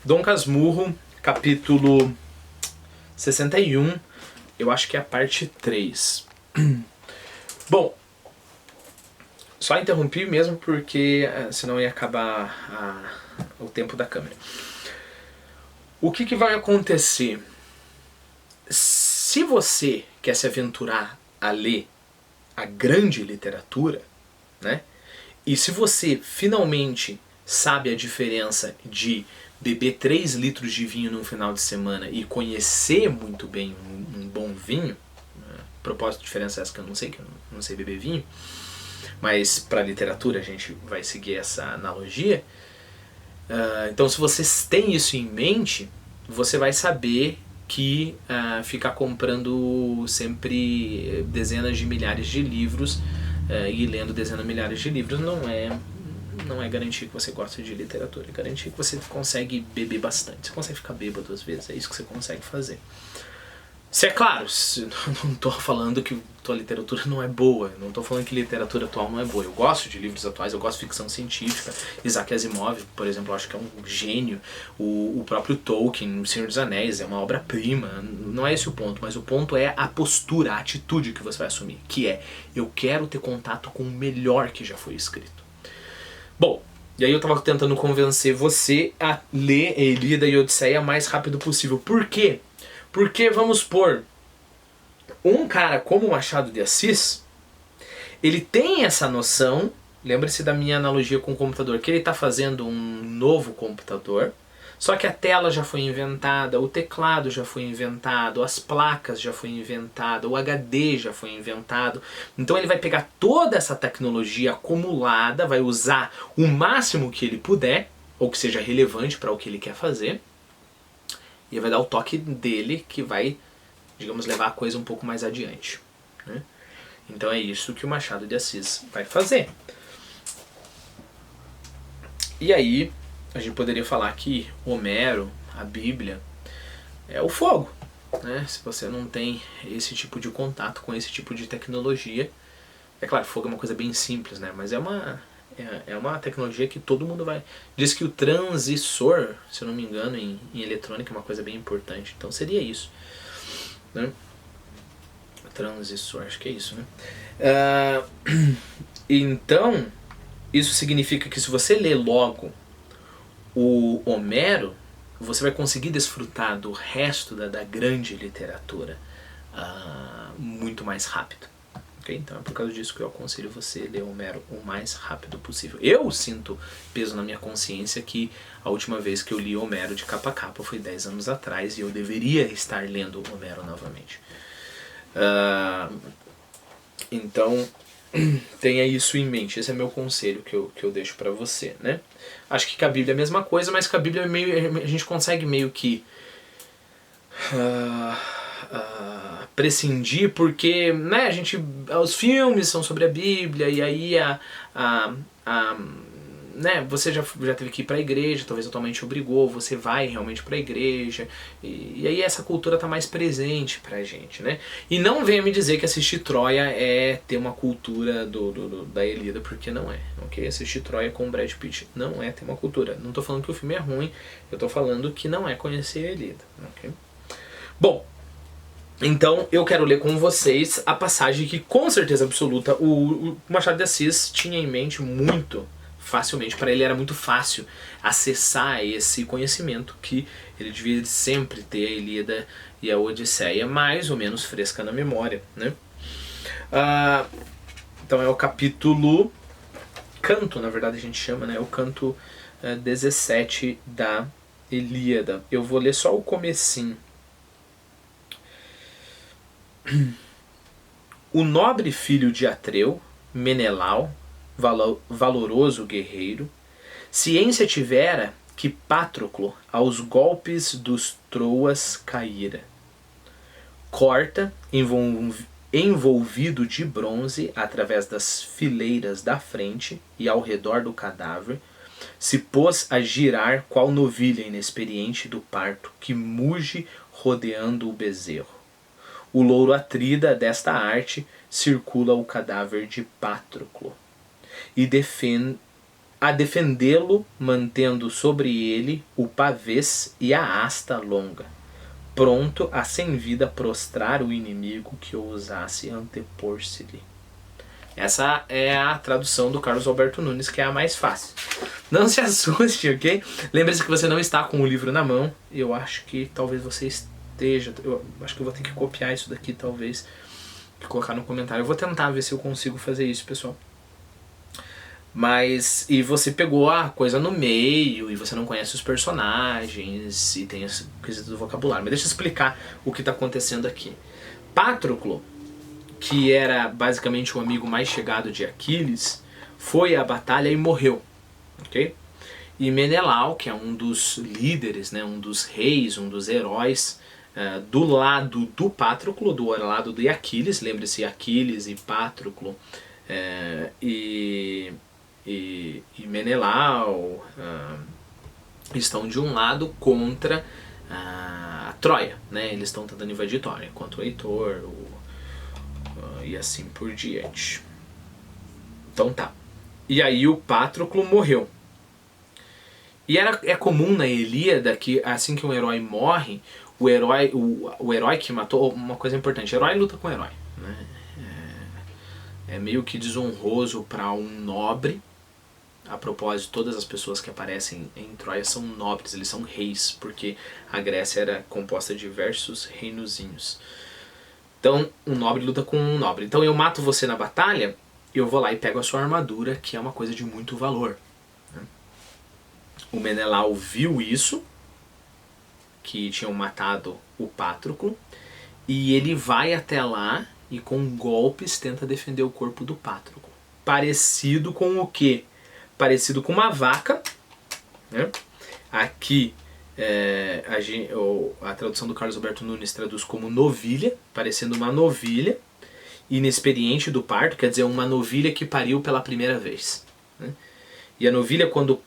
Dom Casmurro, capítulo 61, eu acho que é a parte 3. Bom, só interrompi mesmo porque senão ia acabar o tempo da câmera. O que vai acontecer? Se você quer se aventurar a ler a grande literatura, né? E se você finalmente sabe a diferença de beber 3 litros de vinho no final de semana e conhecer muito bem um bom vinho, propósito de diferença é essa que eu não sei, que eu não sei beber vinho, mas para literatura a gente vai seguir essa analogia. Então se você tem isso em mente, você vai saber que ficar comprando sempre dezenas de milhares de livros e lendo dezenas de milhares de livros não é garantir que você gosta de literatura, é garantir que você consegue beber bastante. Você consegue ficar bêbado às vezes, é isso que você consegue fazer. Se é claro, não estou falando que tua literatura não é boa, não estou falando que literatura atual não é boa. Eu gosto de livros atuais, eu gosto de ficção científica. Isaac Asimov, por exemplo, eu acho que é um gênio. O próprio Tolkien, O Senhor dos Anéis, é uma obra-prima. Não é esse o ponto, mas o ponto é a postura, a atitude que você vai assumir, que é: eu quero ter contato com o melhor que já foi escrito. Bom, e aí eu estava tentando convencer você a ler Ilíada e Odisseia o mais rápido possível. Por quê? Porque, vamos supor, um cara como Machado de Assis, ele tem essa noção, lembre-se da minha analogia com o computador, que ele está fazendo um novo computador, só que a tela já foi inventada, o teclado já foi inventado, as placas já foi inventada, o HD já foi inventado. Então ele vai pegar toda essa tecnologia acumulada, vai usar o máximo que ele puder, ou que seja relevante para o que ele quer fazer, e vai dar o toque dele que vai, digamos, levar a coisa um pouco mais adiante, né? Então é isso que o Machado de Assis vai fazer. E aí a gente poderia falar que Homero, a Bíblia, é o fogo, né? Se você não tem esse tipo de contato com esse tipo de tecnologia, é claro, fogo é uma coisa bem simples, né? Mas é uma tecnologia que todo mundo vai... Diz que o transistor, se eu não me engano, em eletrônica é uma coisa bem importante. Então seria isso, né? Transistor, acho que é isso, né? Então, isso significa que se você ler logo o Homero, você vai conseguir desfrutar do resto da grande literatura muito mais rápido. Okay? Então é por causa disso que eu aconselho você ler Homero o mais rápido possível. Eu sinto peso na minha consciência que a última vez que eu li Homero de capa a capa foi 10 anos atrás e eu deveria estar lendo Homero novamente. Então tenha isso em mente. Esse é meu conselho que eu deixo pra você, né? Acho que com a Bíblia é a mesma coisa, mas com a Bíblia a gente consegue meio que prescindir, porque, né, os filmes são sobre a Bíblia, e aí né, você já teve que ir para a igreja, talvez atualmente obrigou, você vai realmente para a igreja, e aí essa cultura tá mais presente pra gente, né? E não venha me dizer que assistir Troia é ter uma cultura da Ilíada, porque não é, ok? Assistir Troia com o Brad Pitt não é ter uma cultura. Não tô falando que o filme é ruim, eu tô falando que não é conhecer a Ilíada, ok? Bom, então eu quero ler com vocês a passagem que com certeza absoluta o Machado de Assis tinha em mente muito facilmente. Para ele era muito fácil acessar esse conhecimento, que ele devia sempre ter a Ilíada e a Odisseia mais ou menos fresca na memória, né? Então é o capítulo canto, na verdade a gente chama, né? O canto 17 da Ilíada. Eu vou ler só o comecinho. O nobre filho de Atreu, Menelau, valoroso guerreiro, ciência tivera que Patroclo aos golpes dos Troas caíra. Corta, envolvido de bronze através das fileiras da frente e ao redor do cadáver, se pôs a girar qual novilha inexperiente do parto que muge rodeando o bezerro. O louro Atrida desta arte circula o cadáver de Patroclo e a defendê-lo, mantendo sobre ele o pavês e a asta longa, pronto a sem vida prostrar o inimigo que ousasse antepor-se-lhe. Essa é a tradução do Carlos Alberto Nunes, que é a mais fácil. Não se assuste, ok? Lembre-se que você não está com o livro na mão. Eu acho que talvez você esteja... Eu acho que eu vou ter que copiar isso daqui, talvez, e colocar no comentário. Eu vou tentar ver se eu consigo fazer isso, pessoal. Mas... E você pegou a coisa no meio, e você não conhece os personagens, e tem esse quesito do vocabulário. Mas deixa eu explicar o que está acontecendo aqui. Patroclo, que era basicamente o amigo mais chegado de Aquiles, foi à batalha e morreu, ok? E Menelau, que é um dos líderes, né, um dos reis, um dos heróis, do lado do Patroclo, do lado de Aquiles, lembre-se, Aquiles e Patroclo, e Menelau estão de um lado contra a Troia, né? Eles estão tentando invadir Troia, enquanto o Heitor, e assim por diante. Então tá. E aí o Patroclo morreu. E é comum na Ilíada que assim que um herói morre, o herói que matou... Uma coisa importante, herói luta com herói, né? É meio que desonroso para um nobre. A propósito, todas as pessoas que aparecem em Troia são nobres, eles são reis, porque a Grécia era composta de diversos reinozinhos. Então, um nobre luta com um nobre. Então, eu mato você na batalha, eu vou lá e pego a sua armadura, que é uma coisa de muito valor. O Menelau viu isso, que tinham matado o Patroclo, e ele vai até lá e com golpes tenta defender o corpo do Patroclo. Parecido com o quê? Parecido com uma vaca, né? Aqui... a tradução do Carlos Alberto Nunes traduz como novilha, parecendo uma novilha inexperiente do parto, quer dizer, uma novilha que pariu pela primeira vez, né? E a novilha, quando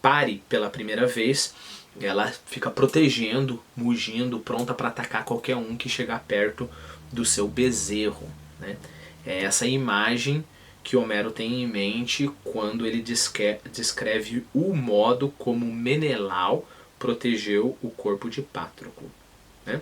pare pela primeira vez, ela fica protegendo, mugindo, pronta para atacar qualquer um que chegar perto do seu bezerro, né? É essa imagem que Homero tem em mente quando ele descreve o modo como Menelau protegeu o corpo de Patroclo, né?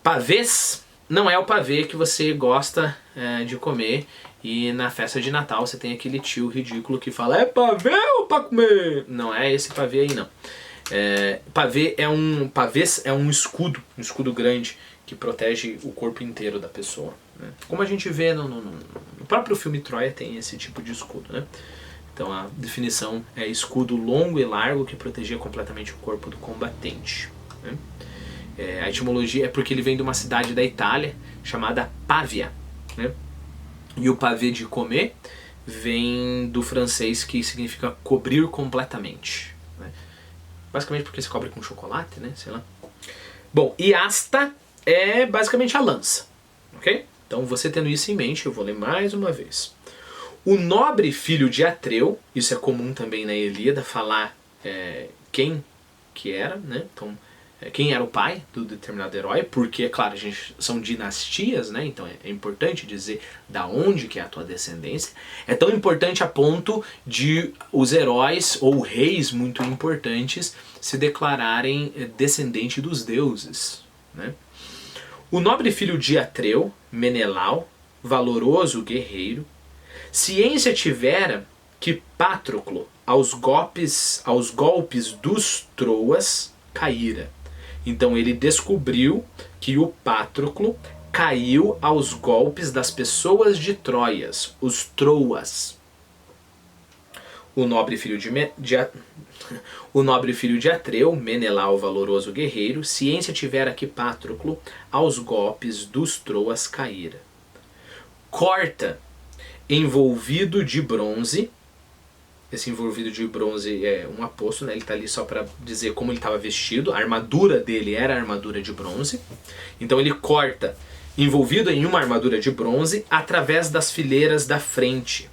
Pavês não é o pavê que você gosta de comer, e na festa de Natal você tem aquele tio ridículo que fala: é pavê ou pra comer? Não é esse pavê aí, não. Pavês é um escudo grande que protege o corpo inteiro da pessoa, né? Como a gente vê no próprio filme Troia, tem esse tipo de escudo, né? Então a definição é escudo longo e largo que protegia completamente o corpo do combatente, né? A etimologia é porque ele vem de uma cidade da Itália chamada Pavia, né? E o pavê de comer vem do francês, que significa cobrir completamente, né? Basicamente porque se cobre com chocolate, né? Sei lá. Bom, e asta é basicamente a lança, ok? Então você tendo isso em mente, eu vou ler mais uma vez. O nobre filho de Atreu, isso é comum também na Ilíada, falar quem que era, né? Então, quem era o pai do determinado herói, porque, claro, são dinastias, né? Então é importante dizer da onde que é a tua descendência. É tão importante a ponto de os heróis ou reis muito importantes se declararem descendente dos deuses, né? O nobre filho de Atreu, Menelau, valoroso guerreiro, ciência tivera que Patroclo aos golpes dos Troas caíra. Então ele descobriu que o Patroclo caiu aos golpes das pessoas de Troias, os Troas. O nobre filho de Atreu, Menelau, valoroso guerreiro, ciência tivera que Patroclo aos golpes dos Troas caíra. Corta, envolvido de bronze. Esse envolvido de bronze é um aposto, né? Ele está ali só para dizer como ele estava vestido. A armadura dele era a armadura de bronze. Então ele corta, envolvido em uma armadura de bronze, através das fileiras da frente.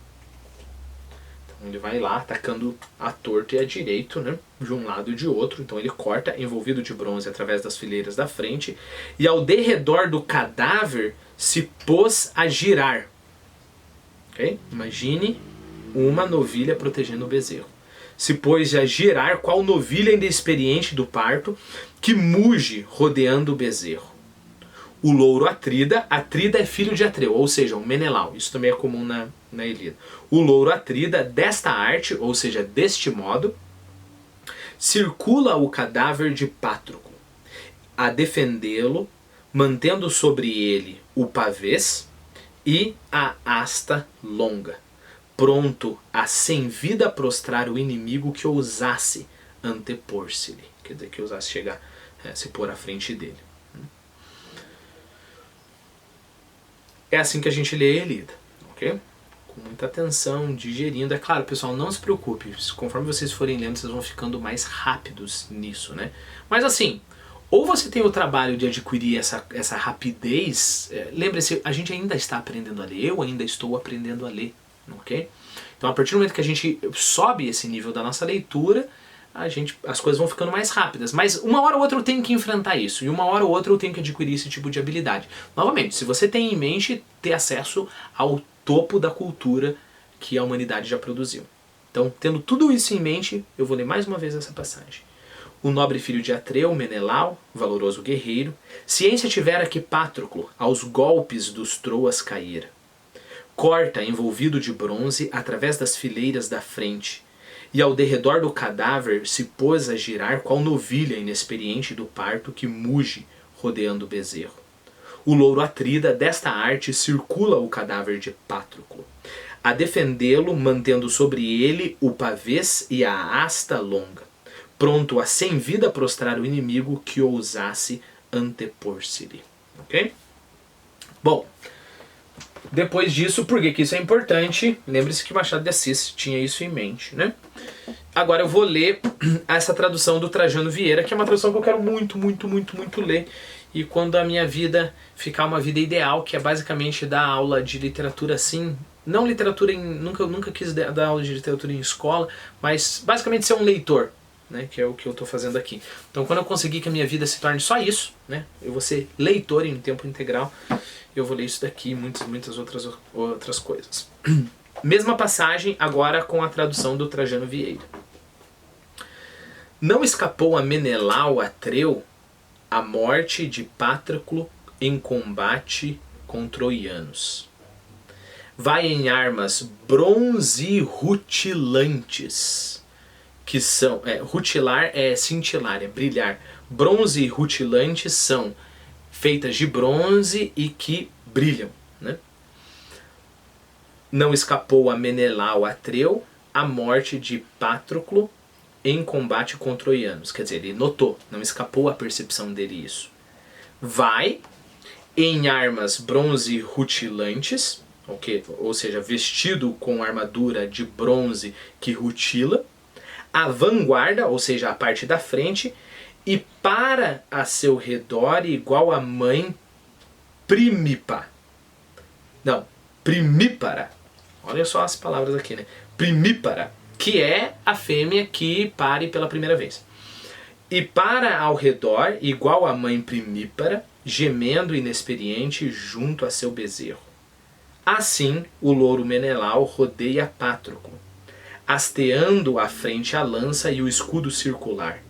Então ele vai lá atacando a torto e a direito, né? De um lado e de outro. Então ele corta, envolvido de bronze, através das fileiras da frente. E ao derredor do cadáver se pôs a girar. Okay? Imagine uma novilha protegendo o bezerro. Se pôs a girar qual novilha inexperiente do parto, que muge rodeando o bezerro. O louro Atrida é filho de Atreu, ou seja, o Menelau. Isso também é comum na Ilíada. O louro Atrida, desta arte, ou seja, deste modo, circula o cadáver de Pátroclo, a defendê-lo, mantendo sobre ele o pavês e a asta longa, pronto a sem vida prostrar o inimigo que ousasse antepor-se-lhe. Quer dizer, que ousasse chegar, se pôr à frente dele. É assim que a gente lê a Ilíada, ok? Com muita atenção, digerindo. É claro, pessoal, não se preocupe. Conforme vocês forem lendo, vocês vão ficando mais rápidos nisso, né? Mas assim, ou você tem o trabalho de adquirir essa rapidez. Lembre-se, a gente ainda está aprendendo a ler. Eu ainda estou aprendendo a ler, ok? Então, a partir do momento que a gente sobe esse nível da nossa leitura, as coisas vão ficando mais rápidas. Mas uma hora ou outra eu tenho que enfrentar isso. E uma hora ou outra eu tenho que adquirir esse tipo de habilidade. Novamente, se você tem em mente ter acesso ao topo da cultura que a humanidade já produziu. Então, tendo tudo isso em mente, eu vou ler mais uma vez essa passagem. O nobre filho de Atreu, Menelau, valoroso guerreiro, ciência tivera que Pátroclo aos golpes dos Troas caíra. Corta, envolvido de bronze, através das fileiras da frente, e ao derredor do cadáver se pôs a girar qual novilha inexperiente do parto que muge rodeando o bezerro. O louro Atrida, desta arte, circula o cadáver de Pátroclo, a defendê-lo, mantendo sobre ele o pavês e a asta longa, pronto a sem vida prostrar o inimigo que ousasse antepor-se-lhe. Ok? Bom, depois disso, por que isso é importante? Lembre-se que Machado de Assis tinha isso em mente, né? Agora eu vou ler essa tradução do Trajano Vieira, que é uma tradução que eu quero muito ler. E quando a minha vida ficar uma vida ideal, que é basicamente dar aula de literatura assim, não literatura nunca quis dar aula de literatura em escola, mas basicamente ser um leitor, né, que é o que eu estou fazendo aqui. Então quando eu conseguir que a minha vida se torne só isso, né, eu vou ser leitor em tempo integral, eu vou ler isso daqui e muitas outras coisas. Mesma passagem, agora com a tradução do Trajano Vieira. Não escapou a Menelau Atreu a morte de Pátroclo em combate com troianos. Vai em armas bronze-rutilantes, que são... rutilar é cintilar, é brilhar. Bronze e rutilantes são feitas de bronze e que brilham, né? Não escapou a Menelau Atreu a morte de Pátroclo em combate com troianos. Quer dizer, ele notou, não escapou à percepção dele isso. Vai em armas bronze rutilantes, okay? Ou seja, vestido com armadura de bronze que rutila, a vanguarda, ou seja, a parte da frente, e para a seu redor igual a mãe primípara. Não, primípara. Olha só as palavras aqui, né? Primípara, que é a fêmea que pare pela primeira vez. E para ao redor, igual a mãe primípara, gemendo inexperiente junto a seu bezerro. Assim, o louro Menelau rodeia Pátroclo, hasteando à frente a lança e o escudo circular,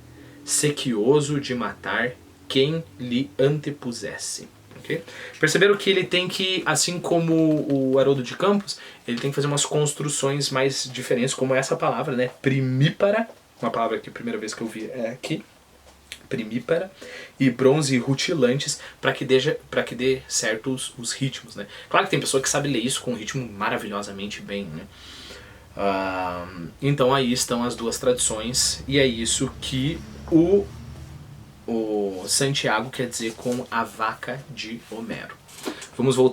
sequioso de matar quem lhe antepusesse. Okay? Perceberam que ele tem que, assim como o Haroldo de Campos, ele tem que fazer umas construções mais diferentes, como essa palavra, né? Primípara, uma palavra que a primeira vez que eu vi é aqui, primípara, e bronze rutilantes, para que dê certo os ritmos, né? Claro que tem pessoa que sabe ler isso com um ritmo maravilhosamente bem, né? Então aí estão as duas tradições, e é isso que o Santiago quer dizer com a vaca de Homero.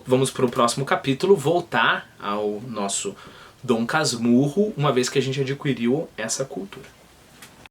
Vamos para o próximo capítulo, voltar ao nosso Dom Casmurro, uma vez que a gente adquiriu essa cultura.